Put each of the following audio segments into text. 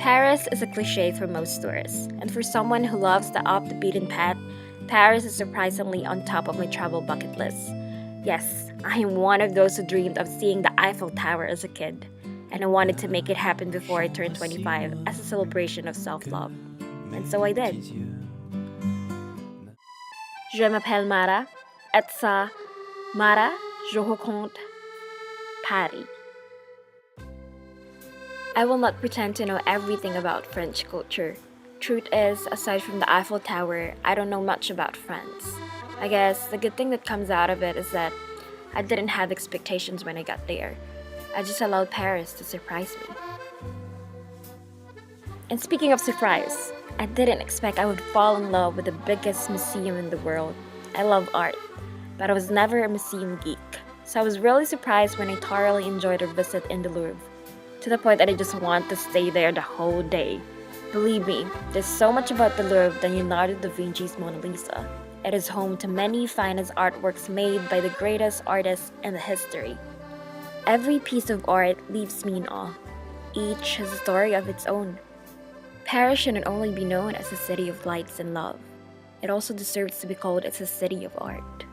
Paris is a cliche for most tourists, and for someone who loves the off the beaten path, Paris is surprisingly on top of my travel bucket list. Yes, I am one of those who dreamed of seeing the Eiffel Tower as a kid, and I wanted to make it happen before I turned 25 as a celebration of self love. And so I did. Je m'appelle Marah, et ça, Marah, je raconte Paris. I will not pretend to know everything about French culture. Truth is, aside from the Eiffel Tower, I don't know much about France. I guess the good thing that comes out of it is that I didn't have expectations when I got there. I just allowed Paris to surprise me. And speaking of surprise, I didn't expect I would fall in love with the biggest museum in the world. I love art, but I was never a museum geek. So I was really surprised when I thoroughly enjoyed our visit in the Louvre, to the point that I just want to stay there the whole day. Believe me, there's so much about the Louvre than Leonardo da Vinci's Mona Lisa. It is home to many finest artworks made by the greatest artists in the history. Every piece of art leaves me in awe. Each has a story of its own. Paris shouldn't only be known as a city of lights and love. It also deserves to be called as a city of art.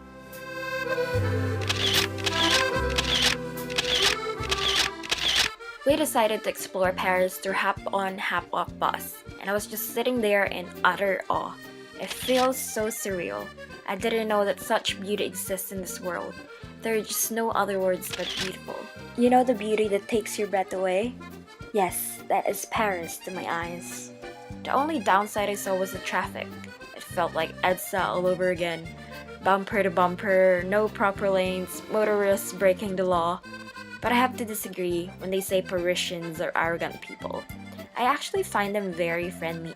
We decided to explore Paris through hop-on, hop-off bus, and I was just sitting there in utter awe. It feels so surreal. I didn't know that such beauty exists in this world. There are just no other words but beautiful. You know the beauty that takes your breath away? Yes, that is Paris to my eyes. The only downside I saw was the traffic. It felt like EDSA all over again. Bumper to bumper, no proper lanes, motorists breaking the law. But I have to disagree when they say Parisians are arrogant people. I actually find them very friendly.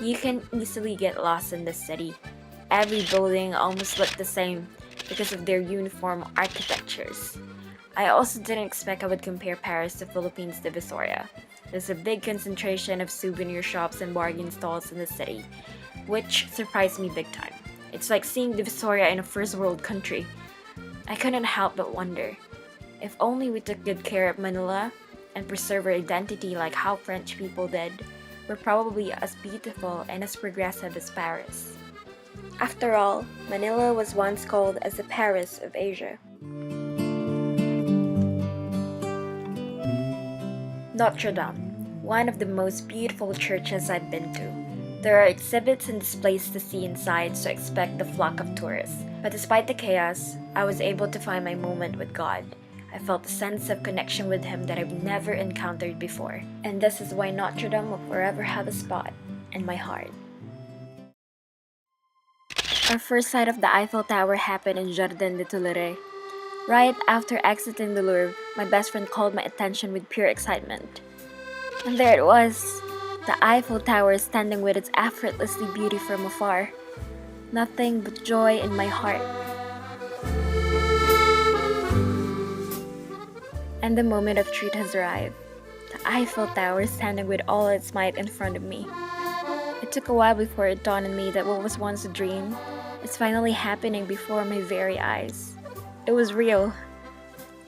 You can easily get lost in this city. Every building almost looked the same because of their uniform architectures. I also didn't expect I would compare Paris to Philippines Divisoria. There's a big concentration of souvenir shops and bargain stalls in the city, which surprised me big time. It's like seeing Divisoria in a first world country. I couldn't help but wonder, if only we took good care of Manila and preserved our identity like how French people did, we're probably as beautiful and as progressive as Paris. After all, Manila was once called as the Paris of Asia. Notre Dame, one of the most beautiful churches I've been to. There are exhibits and displays to see inside, so expect the flock of tourists. But despite the chaos, I was able to find my moment with God. I felt a sense of connection with Him that I've never encountered before. And this is why Notre Dame will forever have a spot in my heart. Our first sight of the Eiffel Tower happened in Jardin des Tuileries. Right after exiting the Louvre, my best friend called my attention with pure excitement. And there it was, the Eiffel Tower standing with its effortlessly beauty from afar. Nothing but joy in my heart. And the moment of truth has arrived. The Eiffel Tower standing with all its might in front of me. It took a while before it dawned on me that what was once a dream is finally happening before my very eyes. It was real.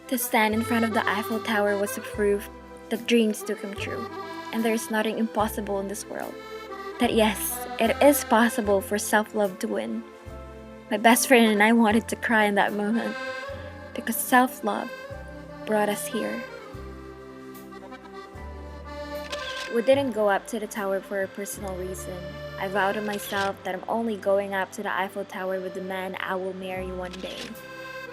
To stand in front of the Eiffel Tower was a proof that dreams do come true, and there is nothing impossible in this world. That yes, it is possible for self-love to win. My best friend and I wanted to cry in that moment, because self-love brought us here. We didn't go up to the tower for a personal reason. I vowed to myself that I'm only going up to the Eiffel Tower with the man I will marry one day.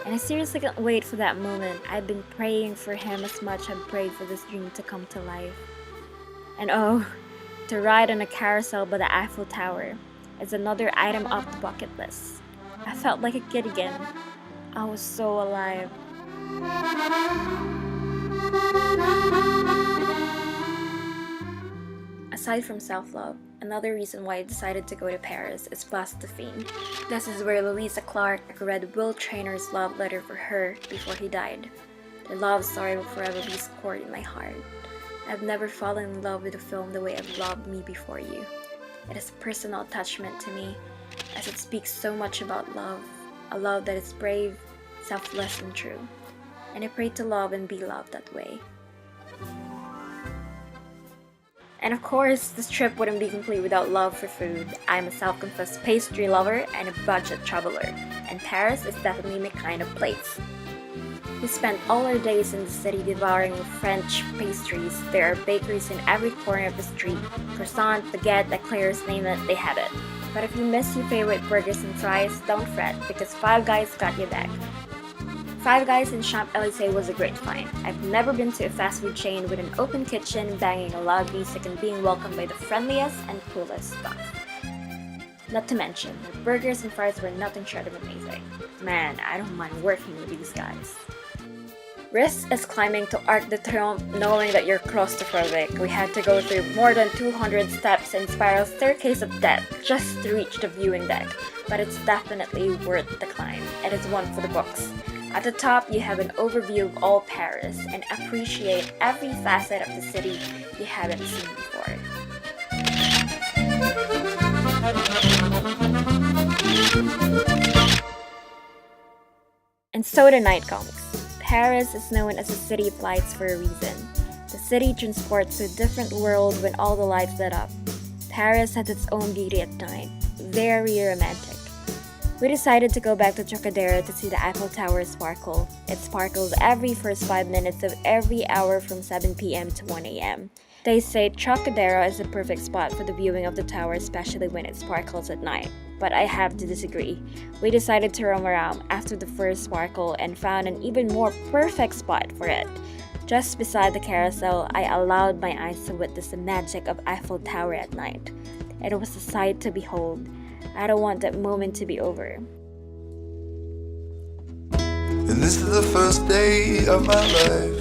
And I seriously can't wait for that moment. I've been praying for him as much as I've prayed for this dream to come to life. And oh, to ride on a carousel by the Eiffel Tower is another item off the bucket list. I felt like a kid again. I was so alive. Aside from self-love, another reason why I decided to go to Paris is Place Dauphine. This is where Louisa Clark read Will Trainor's love letter for her before he died. Their love story will forever be scored in my heart. I've never fallen in love with a film the way I've loved Me Before You. It is a personal attachment to me, as it speaks so much about love, a love that is brave, selfless, and true. And I pray to love and be loved that way. And of course, this trip wouldn't be complete without love for food. I'm a self-confessed pastry lover and a budget traveler, and Paris is definitely my kind of place. We spent all our days in the city devouring French pastries. There are bakeries in every corner of the street. Croissant, baguette, eclairs, name it, they have it. But if you miss your favorite burgers and fries, don't fret, because Five Guys got your back. Five Guys in Champs-Élysées was a great find. I've never been to a fast food chain with an open kitchen, banging a loud music, and being welcomed by the friendliest and coolest staff. Not to mention, the burgers and fries were nothing short of amazing. Man, I don't mind working with these guys. Risk is climbing to Arc de Triomphe knowing that you're claustrophobic. We had to go through more than 200 steps and spiral staircase of death just to reach the viewing deck, but it's definitely worth the climb. It is one for the books. At the top, you have an overview of all Paris and appreciate every facet of the city you haven't seen before. And so the night comes. Paris is known as a city of lights for a reason. The city transports to a different world when all the lights lit up. Paris has its own beauty at night, very romantic. We decided to go back to Trocadero to see the Eiffel Tower sparkle. It sparkles every first 5 minutes of every hour from 7 p.m. to 1 a.m. They say Trocadero is the perfect spot for the viewing of the tower, especially when it sparkles at night. But I have to disagree. We decided to roam around after the first sparkle and found an even more perfect spot for it. Just beside the carousel, I allowed my eyes to witness the magic of Eiffel Tower at night. It was a sight to behold. I don't want that moment to be over. And this is the first day of my life.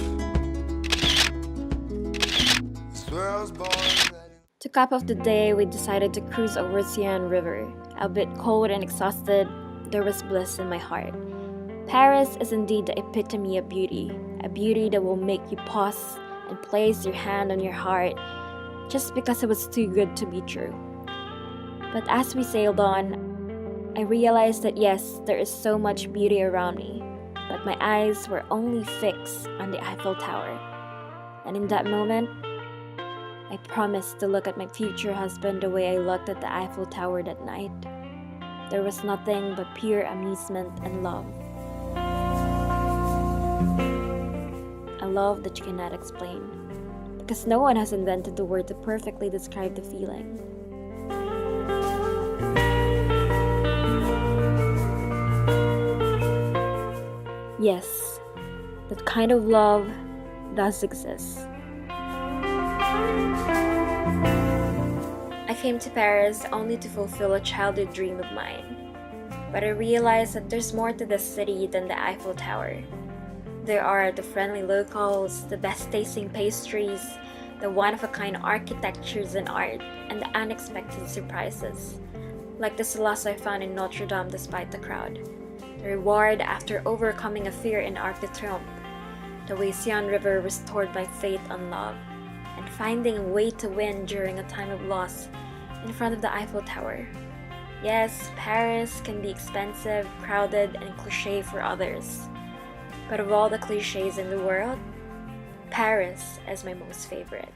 I swear I was born. To cap off the day, we decided to cruise over Seine River. A bit cold and exhausted, there was bliss in my heart. Paris is indeed the epitome of beauty, a beauty that will make you pause and place your hand on your heart just because it was too good to be true. But as we sailed on, I realized that yes, there is so much beauty around me, but my eyes were only fixed on the Eiffel Tower. And in that moment, I promised to look at my future husband the way I looked at the Eiffel Tower that night. There was nothing but pure amusement and love. A love that you cannot explain, because no one has invented the word to perfectly describe the feeling. Yes, that kind of love does exist. I came to Paris only to fulfill a childhood dream of mine. But I realized that there's more to this city than the Eiffel Tower. There are the friendly locals, the best-tasting pastries, the one-of-a-kind architectures and art, and the unexpected surprises, like the solace I found in Notre Dame despite the crowd. The reward after overcoming a fear in Arc de Triomphe, the way Seine River restored my faith and love, and finding a way to win during a time of loss in front of the Eiffel Tower. Yes, Paris can be expensive, crowded, and cliché for others. But of all the clichés in the world, Paris is my most favorite.